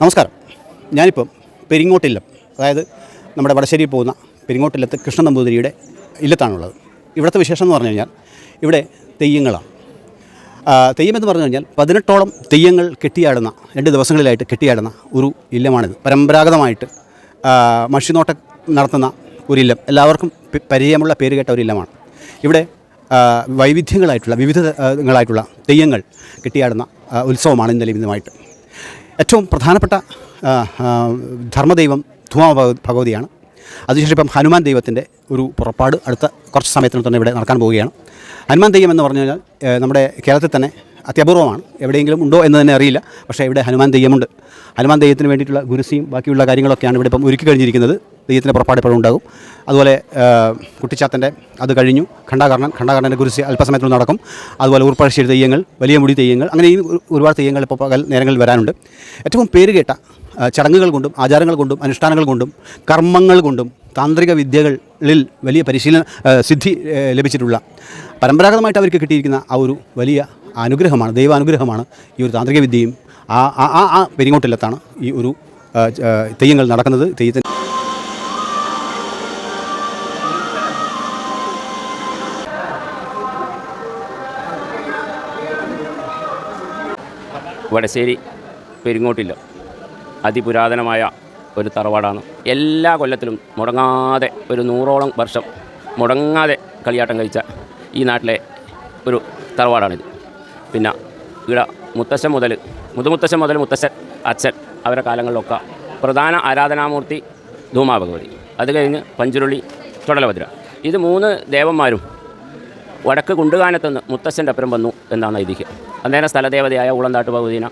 നമസ്കാരം. ഞാനിപ്പം പെരിങ്ങോട്ടില്ലം, അതായത് നമ്മുടെ വടശ്ശേരിയിൽ പോകുന്ന പെരിങ്ങോട്ടില്ലത്ത് കൃഷ്ണൻ നമ്പൂതിരിയുടെ ഇല്ലത്താണുള്ളത്. ഇവിടുത്തെ വിശേഷം എന്ന് പറഞ്ഞു കഴിഞ്ഞാൽ ഇവിടെ തെയ്യങ്ങളാണ്. തെയ്യമെന്ന് പറഞ്ഞു കഴിഞ്ഞാൽ 18ഓളം തെയ്യങ്ങൾ കെട്ടിയാടുന്ന 2 ദിവസങ്ങളിലായിട്ട് കെട്ടിയാടുന്ന ഒരു ഇല്ലമാണിത്. പരമ്പരാഗതമായിട്ട് മഷിനോട്ടം നടത്തുന്ന ഒരില്ലം, എല്ലാവർക്കും പരിചയമുള്ള പേര് കേട്ട ഒരു ഇല്ലമാണ്. ഇവിടെ വൈവിധ്യങ്ങളായിട്ടുള്ള വിവിധങ്ങളായിട്ടുള്ള തെയ്യങ്ങൾ കെട്ടിയാടുന്ന ഉത്സവമാണ് ഇന്നലെ ഇന്നുമായിട്ട്. ഏറ്റവും പ്രധാനപ്പെട്ട ധർമ്മദൈവം ധൂമ ഭഗവതിയാണ്. അതിനുശേഷം ഇപ്പം ഹനുമാൻ ദൈവത്തിൻ്റെ ഒരു പുറപ്പാട് അടുത്ത കുറച്ച് സമയത്തിന് തന്നെ ഇവിടെ നടക്കാൻ പോവുകയാണ്. ഹനുമാൻ ദൈവം എന്ന് പറഞ്ഞു കഴിഞ്ഞാൽ നമ്മുടെ കേരളത്തിൽ തന്നെ അത്യപൂർവമാണ്. എവിടെയെങ്കിലും ഉണ്ടോ എന്ന് തന്നെ അറിയില്ല. പക്ഷേ ഇവിടെ ഹനുമാൻ ദൈവമുണ്ട്. ഹനുമാൻ ദൈവത്തിന് വേണ്ടിയിട്ടുള്ള ഗുരുസിയും ബാക്കിയുള്ള കാര്യങ്ങളൊക്കെയാണ് ഇവിടെ ഇപ്പം ഒരുക്കി കഴിഞ്ഞിരിക്കുന്നത്. ദൈവത്തിൻ്റെ പുറപ്പാട് എപ്പോഴും ഉണ്ടാകും. അതുപോലെ കുട്ടിച്ചാത്തൻ്റെ അത് കഴിഞ്ഞു. ഖണ്ഡാകർണൻ്റെ ഗുരുസി അല്പസമയത്തിൽ നടക്കും. അതുപോലെ ഊർപ്പഴശ്ശേരി തെയ്യങ്ങൾ, വലിയ മുടി തെയ്യങ്ങൾ, അങ്ങനെ ഈ ഒരുപാട് തെയ്യങ്ങൾ ഇപ്പോൾ പകൽ നേരങ്ങളിൽ വരാനുണ്ട്. ഏറ്റവും പേര് കേട്ട ചടങ്ങുകൾ കൊണ്ടും ആചാരങ്ങൾ കൊണ്ടും അനുഷ്ഠാനങ്ങൾ കൊണ്ടും കർമ്മങ്ങൾ കൊണ്ടും താന്ത്രിക വിദ്യകളിൽ വലിയ സിദ്ധി ലഭിച്ചിട്ടുള്ള പരമ്പരാഗതമായിട്ട് അവർക്ക് കിട്ടിയിരിക്കുന്ന ആ ഒരു വലിയ അനുഗ്രഹമാണ്, ദൈവാനുഗ്രഹമാണ് ഈ ഒരു താന്ത്രിക വിദ്യയും. ആ പെരിങ്ങോട്ടില്ലത്താണ് ഈ ഒരു തെയ്യങ്ങൾ നടക്കുന്നത്. തെയ്യത്തിന് വടശ്ശേരി പെരിങ്ങോട്ടില്ലം അതിപുരാതനമായ ഒരു തറവാടാണ്. എല്ലാ കൊല്ലത്തിലും മുടങ്ങാതെ ഒരു 100ഓളം വർഷം മുടങ്ങാതെ കളിയാട്ടം കഴിച്ച ഈ നാട്ടിലെ ഒരു തറവാടാണിത്. പിന്നെ ഇവിടെ മുത്തശ്ശൻ മുതൽ മുത്തശ്ശൻ അച്ഛൻ അവരുടെ കാലങ്ങളിലൊക്കെ പ്രധാന ആരാധനാമൂർത്തി ധൂമാഭഗവതി, അത് കഴിഞ്ഞ് പഞ്ചുരുളി, ചുടലഭദ്ര. ഇത് 3 ദേവന്മാരും വടക്ക് കുണ്ടുകാനത്തുനിന്ന് മുത്തശ്ശൻ്റെ അപ്പുറം വന്നു എന്നാണ് ഐതിഹ്യം. അന്നേരം സ്ഥലദേവതയായ ഉളന്താട്ട് ഭഗവതിനെ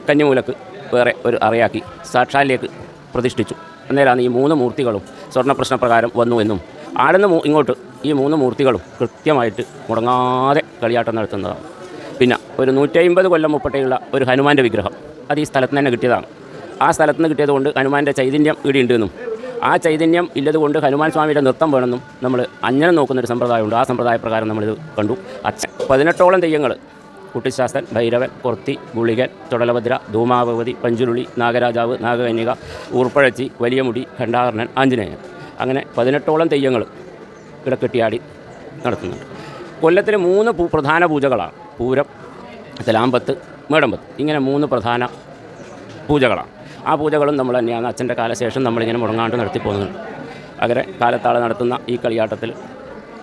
കന്നിമൂലക്ക് വേറെ ഒരു അറയാക്കി സാക്ഷാലിലേക്ക് പ്രതിഷ്ഠിച്ചു. അന്നേരമാണ് ഈ 3 മൂർത്തികളും സ്വർണ്ണപ്രശ്നപ്രകാരം വന്നു എന്നും ആടുന്ന് ഇങ്ങോട്ട് ഈ 3 മൂർത്തികളും കൃത്യമായിട്ട് മുടങ്ങാതെ കളിയാട്ടം നടത്തുന്നതാണ്. പിന്നെ ഒരു 150 കൊല്ലം മുപ്പട്ടയുള്ള ഒരു ഹനുമാൻ്റെ വിഗ്രഹം അത് ഈ സ്ഥലത്ത് തന്നെ കിട്ടിയതാണ്. ആ സ്ഥലത്ത് നിന്ന് കിട്ടിയതുകൊണ്ട് ഹനുമാൻ്റെ ചൈതന്യം ഇവിടെയുണ്ടെന്നും ആ ചൈതന്യം ഇല്ലതുകൊണ്ട് ഹനുമാൻ സ്വാമിയുടെ നൃത്തം വേണമെന്നും നമ്മൾ അഞ്ഞനം നോക്കുന്നൊരു സമ്പ്രദായമുണ്ട്. ആ സമ്പ്രദായപ്രകാരം നമ്മളിത് കണ്ടു. 18ഓളം തെയ്യങ്ങൾ, കുട്ടിശാസ്ത്രൻ, ഭൈരവൻ, കൊർത്തി, ഗുളികൻ, ചുടലഭദ്ര, ധൂമാഭഗവതി, പഞ്ചുരുളി, നാഗരാജാവ്, നാഗകന്യക, ഊർപ്പഴച്ചി, വലിയ മുടി, ഖണ്ഡാകർണൻ, ആഞ്ജനേയൻ, അങ്ങനെ 18ഓളം തെയ്യങ്ങൾ ഇവിടെ കെട്ടിയാടി നടത്തുന്നുണ്ട്. കൊല്ലത്തിൽ 3 പ്രധാന പൂജകളാണ്. പൂരം, തലാമ്പത്ത്, മേടമ്പത്ത്, ഇങ്ങനെ 3 പ്രധാന പൂജകളാണ്. ആ പൂജകളും നമ്മൾ തന്നെയാണ് അച്ഛൻ്റെ കാലശേഷം നമ്മളിങ്ങനെ മുടങ്ങാണ്ട് നടത്തിപ്പോകുന്നുണ്ട്. അങ്ങനെ കാലത്താളെ നടത്തുന്ന ഈ കളിയാട്ടത്തിൽ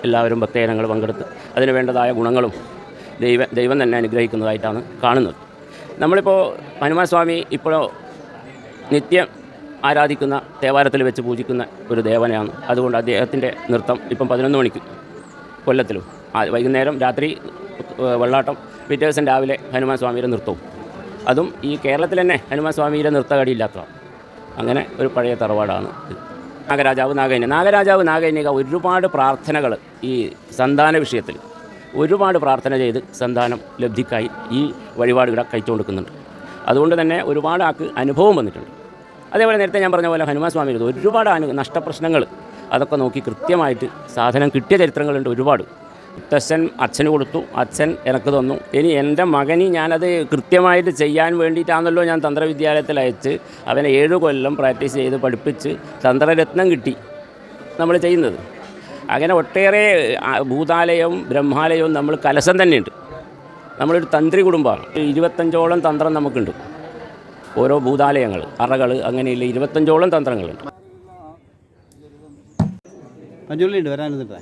എല്ലാവരും ഭക്തജനങ്ങൾ പങ്കെടുത്ത് അതിന് വേണ്ടതായ ഗുണങ്ങളും ദൈവം തന്നെ അനുഗ്രഹിക്കുന്നതായിട്ടാണ് കാണുന്നത്. നമ്മളിപ്പോൾ ഹനുമാൻ സ്വാമി ഇപ്പോഴോ നിത്യം ആരാധിക്കുന്ന തേവാരത്തിൽ വെച്ച് പൂജിക്കുന്ന ഒരു ദേവനാണ്. അതുകൊണ്ട് അദ്ദേഹത്തിൻ്റെ നൃത്തം ഇപ്പം 11 മണിക്ക് കൊല്ലത്തിലും, വൈകുന്നേരം രാത്രി വെള്ളാട്ടം, പിറ്റേ ദിവസം രാവിലെ ഹനുമാൻ സ്വാമിയുടെ നൃത്തവും. അതും ഈ കേരളത്തിൽ തന്നെ ഹനുമാൻ സ്വാമിയുടെ നൃത്തകടിയില്ലാത്തതാണ്. അങ്ങനെ ഒരു പഴയ തറവാടാണ് ഇത്. നാഗരാജാവ് നാഗകന്യക ഒരുപാട് പ്രാർത്ഥനകൾ ഈ സന്താന വിഷയത്തിൽ ഒരുപാട് പ്രാർത്ഥന ചെയ്ത് സന്താനം ലബ്ധിക്കായി ഈ വഴിപാടുകളെ കഴിച്ചുകൊടുക്കുന്നുണ്ട്. അതുകൊണ്ട് തന്നെ ഒരുപാട് ആൾക്ക് അനുഭവം വന്നിട്ടുണ്ട്. അതേപോലെ നേരത്തെ ഞാൻ പറഞ്ഞ പോലെ ഹനുമാൻ സ്വാമിയുടെ ഒരുപാട് നഷ്ടപ്രശ്നങ്ങൾ അതൊക്കെ നോക്കി കൃത്യമായിട്ട് സാധനം കിട്ടിയ ചരിത്രങ്ങളുണ്ട് ഒരുപാട്. മുത്തശ്ശൻ അച്ഛന് കൊടുത്തു, അച്ഛൻ എനിക്ക് തന്നു. ഇനി എൻ്റെ മകന് ഞാനത് കൃത്യമായിട്ട് ചെയ്യാൻ വേണ്ടിയിട്ടാണല്ലോ ഞാൻ തന്ത്രവിദ്യാലയത്തിൽ അയച്ച് അവനെ 7 കൊല്ലം പ്രാക്ടീസ് ചെയ്ത് പഠിപ്പിച്ച് തന്ത്രരത്നം കിട്ടി നമ്മൾ ചെയ്യുന്നത്. അങ്ങനെ ഒട്ടേറെ ഭൂതാലയവും ബ്രഹ്മാലയവും നമ്മൾ കലശം തന്നെയുണ്ട്. നമ്മളൊരു തന്ത്രി കുടുംബമാണ്. 25ഓളം തന്ത്രം നമുക്കുണ്ട്. ഓരോ ഭൂതാലയങ്ങൾ, അറകൾ, അങ്ങനെയുള്ള 25ഓളം തന്ത്രങ്ങളുണ്ട്. പഞ്ചുരുളിയുണ്ട് വരാനുണ്ട്.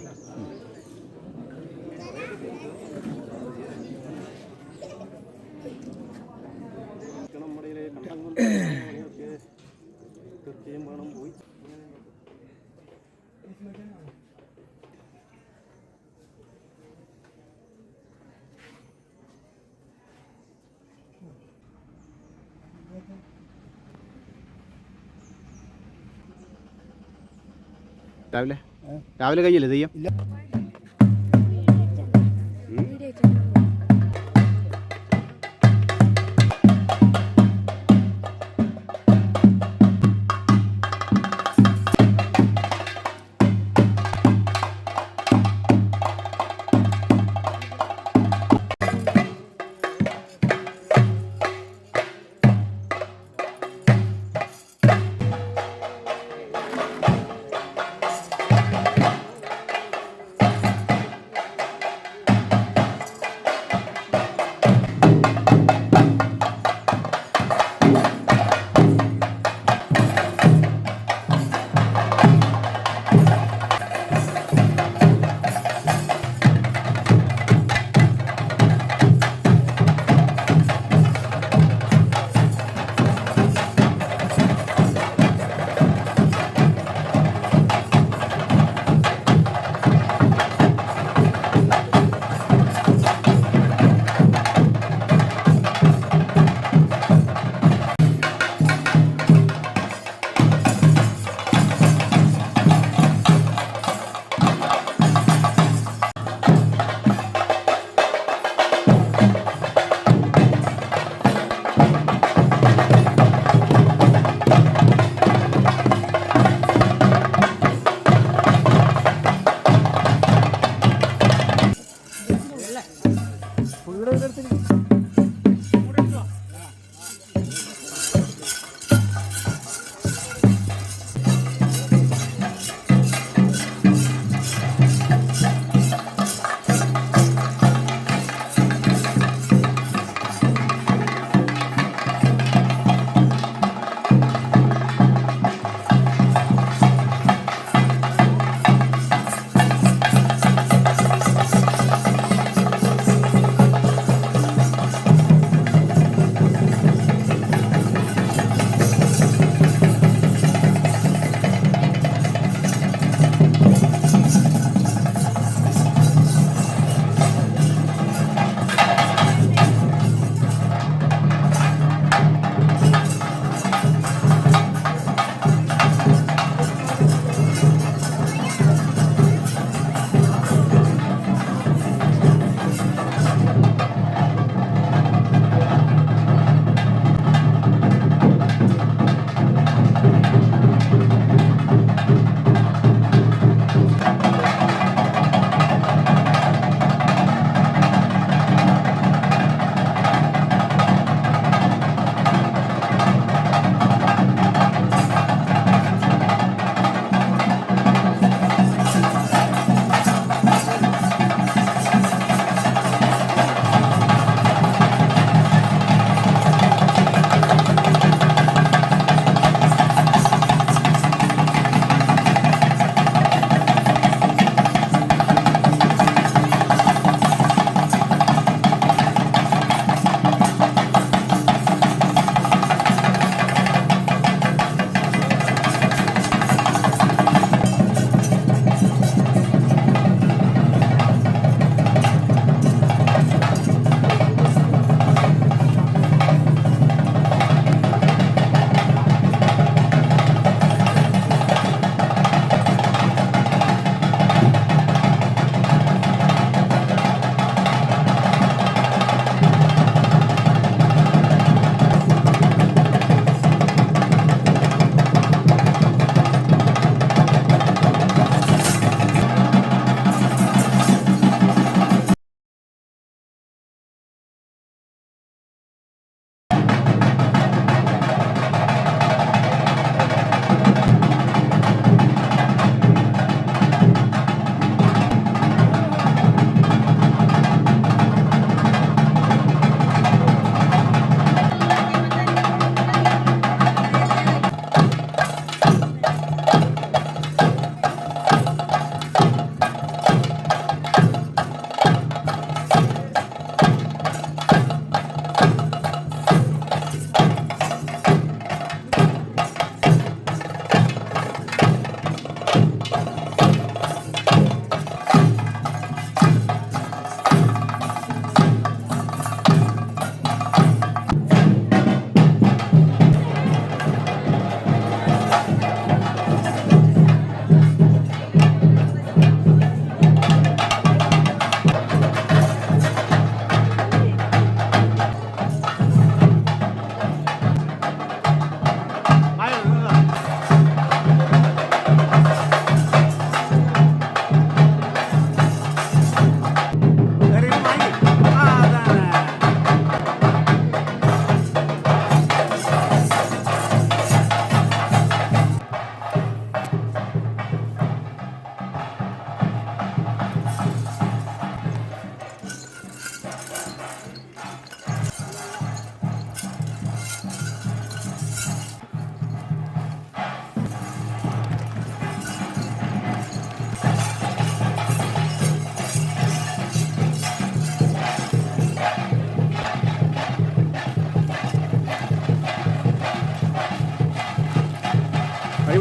രാവിലെ കഴിഞ്ഞില്ലേ തെയ്യം?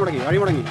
മുടങ്ങി വഴി മുടങ്ങി